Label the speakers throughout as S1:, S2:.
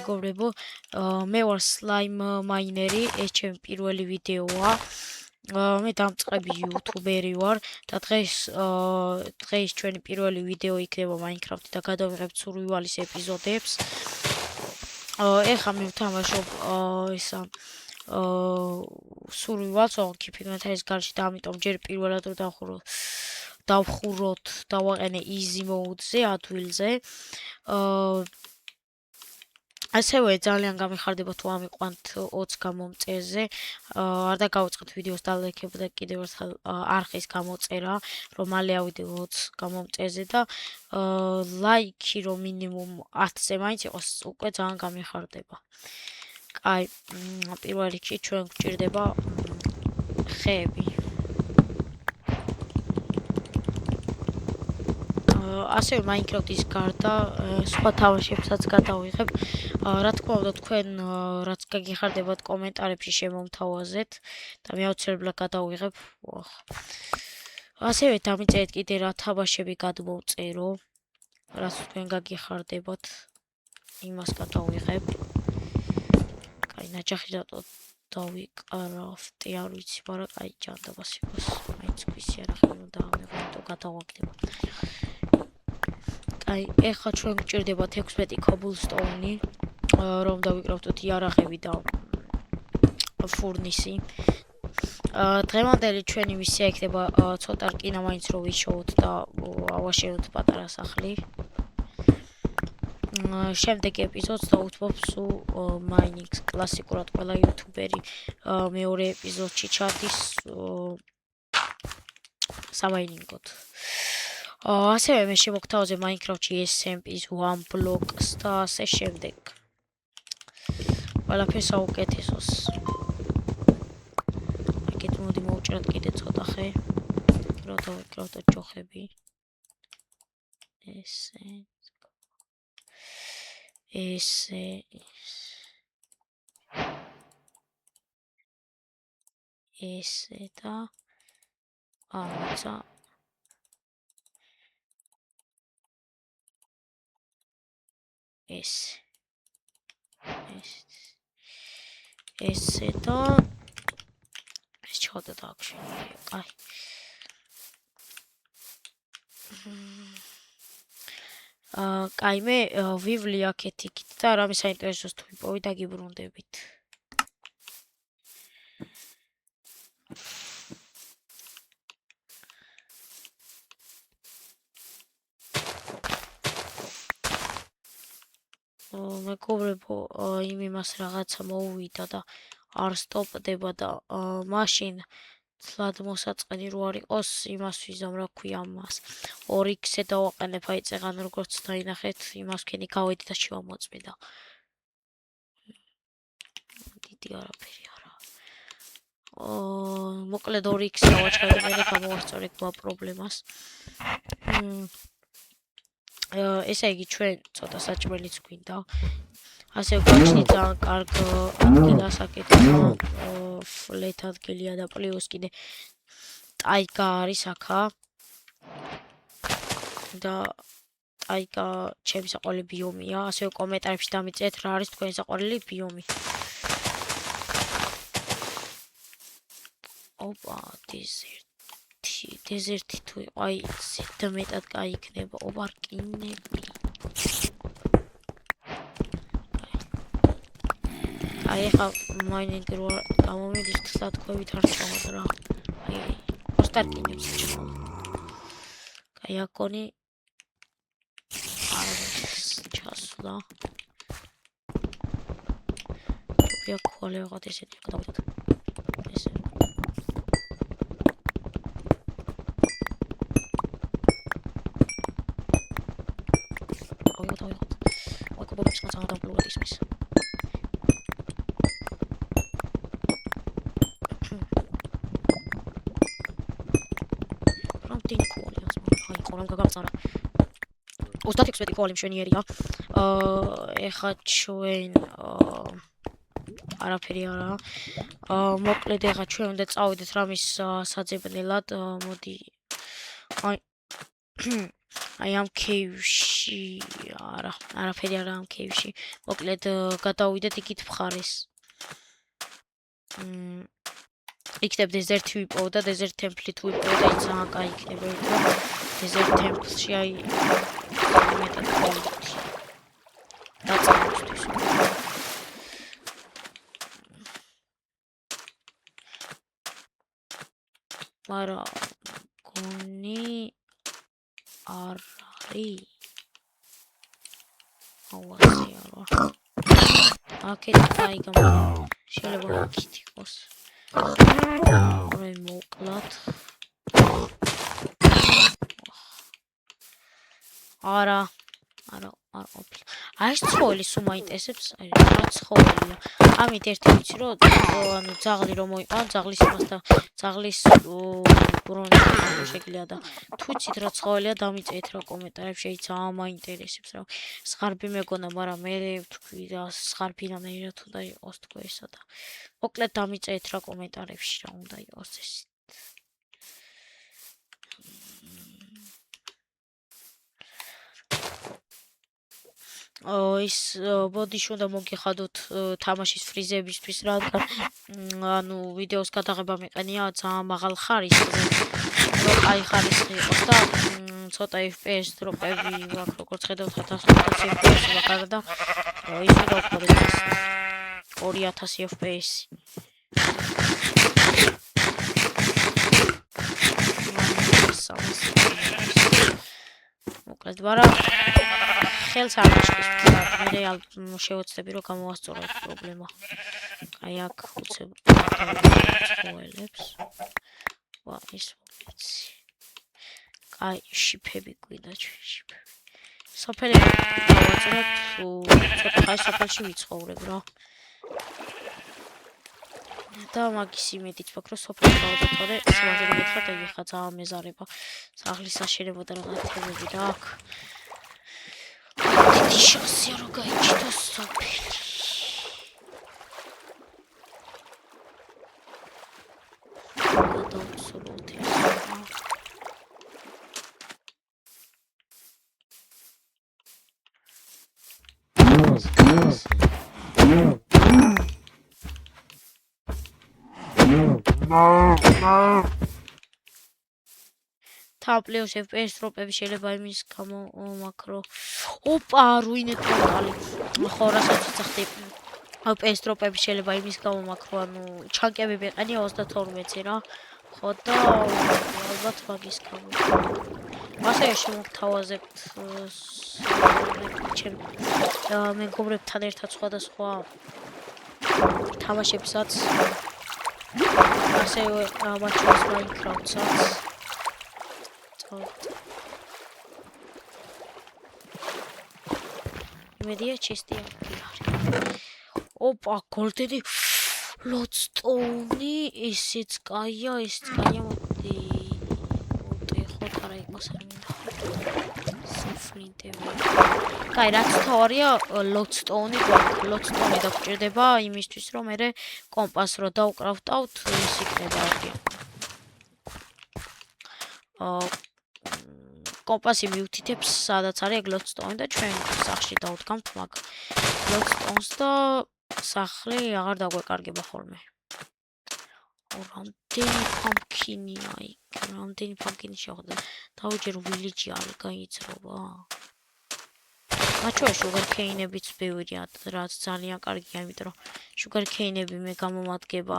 S1: მეგობრებო, მე ვარ Slime Miner-ი, ეს ჩემი პირველი ვიდეოა. მე დამწყები იუთუბერი ვარ და დღეს ჩვენი პირველი ვიდეო იქნება Minecraft-ი და გადავიღებთ სურვივალის ეპიზოდებს. ეხლა მე ვთამაშობ ისა სურვივალს Keep Inventory-ის გარშე და ამიტომ ჯერ პირველად რომ დავხუროთ, დავაყენე easy mode-ზე, adwil-ზე. ასევე ძალიან გამიხარდება თუ ამიყვანთ 20 გამომწერზე. არ დაგავიწყოთ ვიდეოს დალაიქება და კიდევ ერთხელ არხის გამოწერა, რომ მალე ავიდე 20 გამომწერზე და ლაიქი რომ მინიმუმ 10-ზე მაინც იყოს, უკვე ძალიან გამიხარდება. აი, პირველ რიგში ჩვენ გვჭირდება ხეები. ასევე Minecraft-ის გარდა სხვა თამაშებსაც გადავიღებ. რა თქმა უნდა, თქვენ რაც გაგიხარდებათ კომენტარებში შემომთავაზეთ და მე აუცილებლად გადავიღებ. ასევე დამიწერეთ კიდე რა თამაშები გადმოვწერო, რაც თქვენ გაგიხარდებათ, იმას გადავიღებ. კაი, ნაჯახი რატო დავიკრაფტე, არ ვიცი, მაგრამ კაი ჯანდაბას იყოს. მაინც ქვისი არახი უნდა ამეღო გადავაგდება. აი, ეხლა ჩვენ გვჭირდება 16 cobblestone-ი, რომ დავიკრაფტოთ იარაღები და ფურნისი. დღევანდელი ჩვენი მისია იქნება ცოტა რკინა მაინც რომ ვიშოვოთ და ავაშენოთ პატარა სახლი. შემდეგ ეპიზოდს დავუთმობ სულ mining-ს კლასიკურად ყველა იუთუბერი მეორე ეპიზოდში ჩადის სამაინინგოდ. ასევე მე შემოგთავაზებ Minecraft-ში SMP-ის 1 ბლოკს და ასე შემდეგ. ყველაფერს საუკეთესოს. აქეთ მოდი მოვჭრათ კიდე ცოტა ხე. რა დავიკრავდოთ ჯოხები. ესე და ამოცა ესე და ეს ჩავდა დააქვშენებია, კაი. კაი, მე ვივლი აქეთ იქით და რამე საინტერესოს თუ ვიპოვი და გიბრუნდებით. მეგობრებო, იმას რაღაცა მოუვიდა და არ სტოპდება და მაშინ თლად მოსაწყენი რო არ იყოს, იმას ვიზამ რა ქვია მას. 2x-ზე დავაყენებ, აი წეღან როგორც დაინახეთ, იმას ვქენი გავედი და შევამოწმიდა. დიდი არაფერი არა. მოკლედ 2x-ზე დავაჩქარდი, მე გამოვასწორე გვა პრობლემას. ესე იგი ჩვენ ცოტა საჭმელიც გვინდა. ასევე გვაჩნია ძალიან კარგ ადგილას აკეთება, flat ადგილია და პლუს კიდე ტაიგა არის აქა. და ტაიგა ჩემი საყვარელი ბიომია. ასევე კომენტარებში დამიწერეთ რა არის თქვენი საყვარელი ბიომი. ოპა, დეზერტი თუ იყო, აი ზედა მეტად კაი იქნება, ოპა რკინები. აი ეხლა მაინინგი რო გამომიდის თლად ქვევით არ წამოთ რა. აი პოსტარკინებს ჩქო. კაი აკონი არის ჩასვლა. ვია ქოლე ვიღოთ ესეთი გადავიდოთ. ესე ой, кубок сказала там плювать смесь. Фронтин коли, ай, ხორამ გაგავწარა. 36 კოლი მშვენიერია. ეხა ჩვენ არაფერი არა. მოკლედ ეხა ჩვენ უნდა წავიდეთ რამის საძებნელად. მოდი. აი აი ამ кейვში არაფერი არა ამ кейვში. მოკლედ გადავიდეთ იქით მხარეს. იქნებ დეზერტი ვიპოვო და დეზერტ ტემპლი თუ ვიპოვო და ის ძალიან კაი იქნება, იმიტომ რომ დეზერტ ტემპლში აი მეტად ყოველთვის დაწყებისთვის. მაგრამ გონი არ არის. აუაზია რა. აქეთ აი გამო შეიძლება იქით იყოს. აი მოკლათ. არა ყოფილი. აი ეს ცხოველი სულ მაინტერესებს, აი რა ცხოველია. ამით ერთი ვიცი რომ ანუ ძაღლი რომ მოიყვან, ძაღლის იმას და ძაღლის ბრონი შეგვიძლია და თუ იცით რა ცხოველია დამიწერეთ რა კომენტარებში, ძალიან მაინტერესებს რა. სხარბი მეგონა, მაგრამ მე თქვი რა სხარბიანად უნდა იყოს თქო ესა და მოკლედ დამიწერეთ რა კომენტარებში რა უნდა იყოს ეს. ის ბოდიში უნდა მოგიხადოთ თამაშის ფრიზებისთვის, რადგან ანუ ვიდეოს გადაღება მეყენია ძალიან მაღალ ხარისხზე. აი ხარისხი იყოს და ცოტა FPS დროპები მაქვს, როგორც ხედავთ 1500 FPS ვაყარა და ის უნდა ვქორდეს 2000 FPS. მოკლედ, მაგრამ ხელს არ გაშლის მე შევეცდები რომ გამოვასწორო პრობლემა. აი აქ უცებ ცხოველებს. ვა ის ვიცი. აი შიფები გვინდა შიფები. სოფელი გავაწევთ ცოტა ხანი სოფელში ვიცხოვრებ რა. და მაგის იმედით ვაქვს რომ სოფელი გავაწევთ, სიმართლე გითხრათ აი ხა ძალიან მეზარება. სახლის საშენებო და რაღაცები და აქ დიდი შანსია რომ გაიჩნდეს სოფელი. გადავცუროთ ეს. Tableau FPS დროპები შეიძლება იმის გამო მაკრო. ოპა, რუინეთ პორტალი. ხო, რასაც ვიძახდი. FPS დროპები შეიძლება იმის გამო მაკრო, ანუ ჩანკები მეყენია 32-ზე რა. ხო და ალბათ მაგის გამო. ასე შემოგთავაზებთ მეგობრებთან ერთად სხვადასხვა თამაშებსაც. ასევე მათ შორის Minecraft-საც. იმედია ჩესტი არის. ოპა, გოლდენი ლოდსტოუნი, ესეც კაია, ესეც კაია. მოდი ხო არა იყოს არ მინდა. საფრინტები. კაი, რაც თავარია ლოდსტოუნი გვაქვს. ლოდსტოუნი დაგჭირდება იმისთვის, რომ მე კომპას რო დავკრავტავთ, ის იქნება აქ. კომპასი მიუთითებს სადაც არის ლოდსტოუნი და ჩვენ სახში დავდგამთ მაგ ლოდსტოუნს და სახლი აღარ დაგვეკარგება ხოლმე. რამდენი პამპკინია იქ, რამდენი პამპკინი შეხვდა. დავუჯერ ვილიჯი არ გაიძრობა. მათ შორის შუგარქეინებიც ბევრია, რაც ძალიან კარგია, იმიტომ რომ შუგარქეინები მე გამომადგება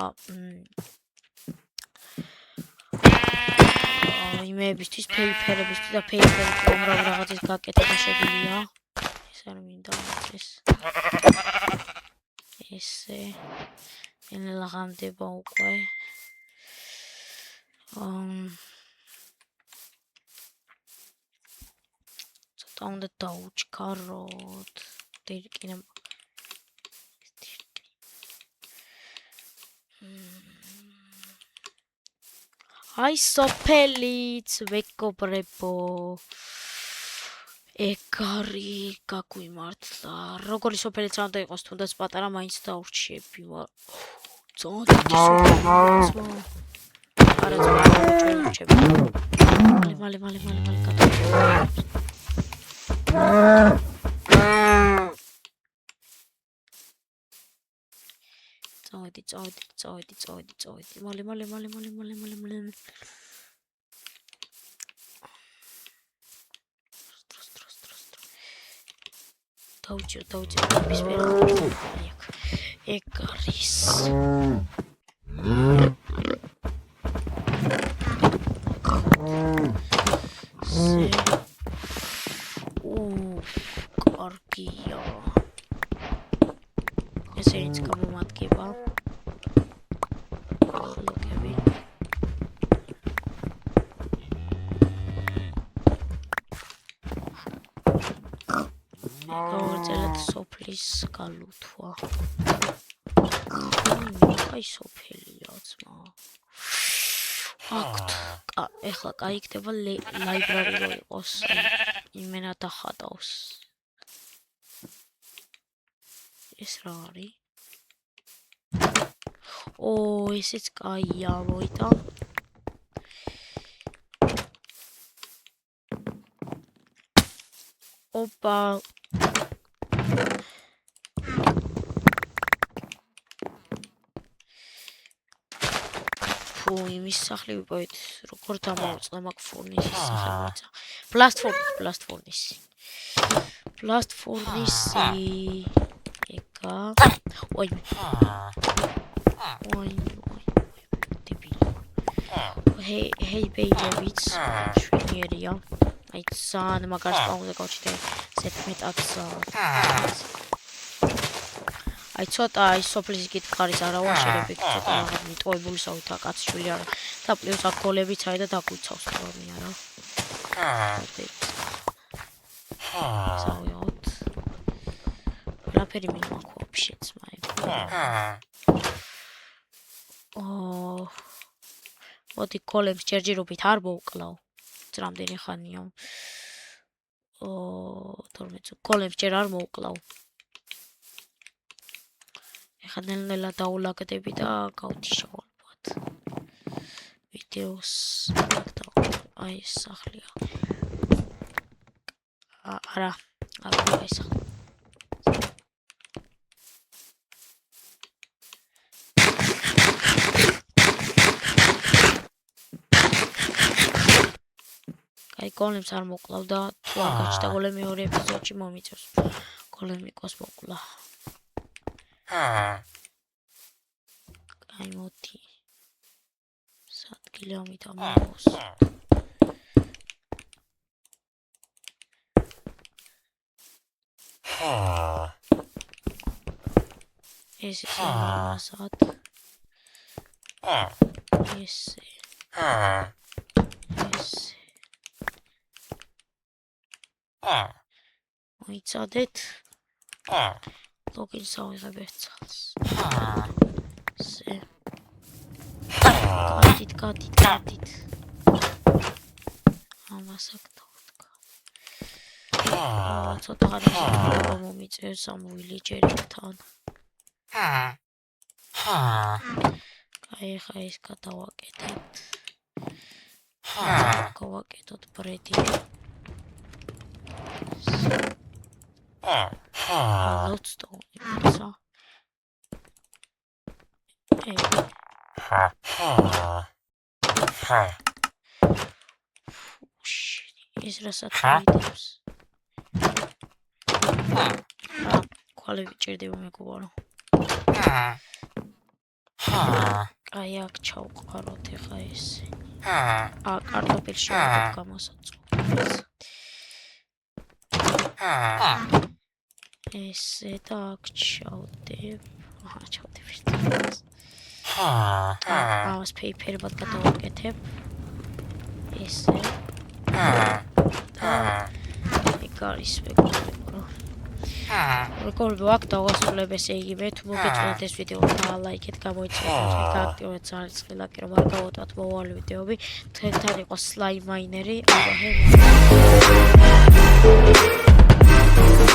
S1: იმეებისთვის, ფეიფერებისთვის და ფეიფერები უბრალოდ რაღაცის გაკეთება შეგვიძლია. ეს არ მინდა ეს. ესე ენელა ღამდება უკვე. ცოტა უნდა დაუჩქაროთ. დირკინე აი სოფელიც ვეკობრებო. ეგარი გაგვიმართლა. როგორი სოფელიც არ უნდა იყოს, თუნდაც პატარა მაინც დაურჩიები ვარ. ძალიან დიდი სოფელი. არა ძალიან მალე გადავიდეთ. წავედი. მალე. დავჭერ ბისმერა. ეგ არის. კარგია. ესე ის გამომადგება. ლოგები. გავაწერეთ სოფლის გალუთვა. აი სოფელია ძმა. ეხლა კაი იქნება ლაიბრარი რო იყოს. იმენა დახატავს. ეს რა არის? ესეც კაია, მოითა. ოპა. იმის სახლი ვიპოვეთ, როგორ დამოვწყდა მაგ ფურნისის სახელმეცა. Blast furnace. ეგა. ой. Hey baby-ვიც შვენიერია. აი ძალიან მაგარ სპაუნზე გავჩიტე ზეთმეტად. აი ცოტა აი სოფლის კითხარის არა ვაშერები ცოტა რაღაც მიტოვებული საუთა კაცშვილი არა და პლუს აქ გოლებიც აი და დაგვიცავს თორმე არა ზავიოთ რაფერი მინმაქ ვაფშე ძმაი მოდი გოლებს ჯერჯერობით არ მოვკლავ რამდენი ხანია თორმე გოლებს ჯერ არ მოვკლავ ხანელნელა დაულაგდები და გავთიშავ ალბათ ვიდეოს აი ეს სახლია არა ეს სახლი აი გოლემს არ მოკლავ და თუ არ გაჩნდა გოლემი ორი ეპიზოდში მომიწევს გოლემი ყოს მოკლა აი მოდი სადგილი ამიტომ მოს ეს ის ასად ეს მოიცადეთ ლოგინს ავიღებ ერთს გადით ამასაკ დავთქა ცოტა გადასაკეთება მომიწევს ამ ვილეჯერებთან კაი ხა ეს გადავაკეთებთ გავაკეთოთ ბრედი Lodestone. Is rasatlitos. Quale cerdevo me cubano. Ayak chau qarote khais. Kartofel shorba kamasats. ესე და აქ ჩავდებ. ჩავდებ ერთად. ამას პეიპერებად გადავაკეთებ. ესე. ეგ არის ვეკორებო. ვეკორებო აქ დავასრულებ ესე იგივე თუ მოგეწონათ ეს ვიდეო და ლაიქეთ გამოიწვიეთ გააქტიურეთ ძალისხმელაკი რომ არ გავუტვათ მოვალე ვიდეოები. თქვენთან იყო სლაიმ მაინერი. აბა ჰე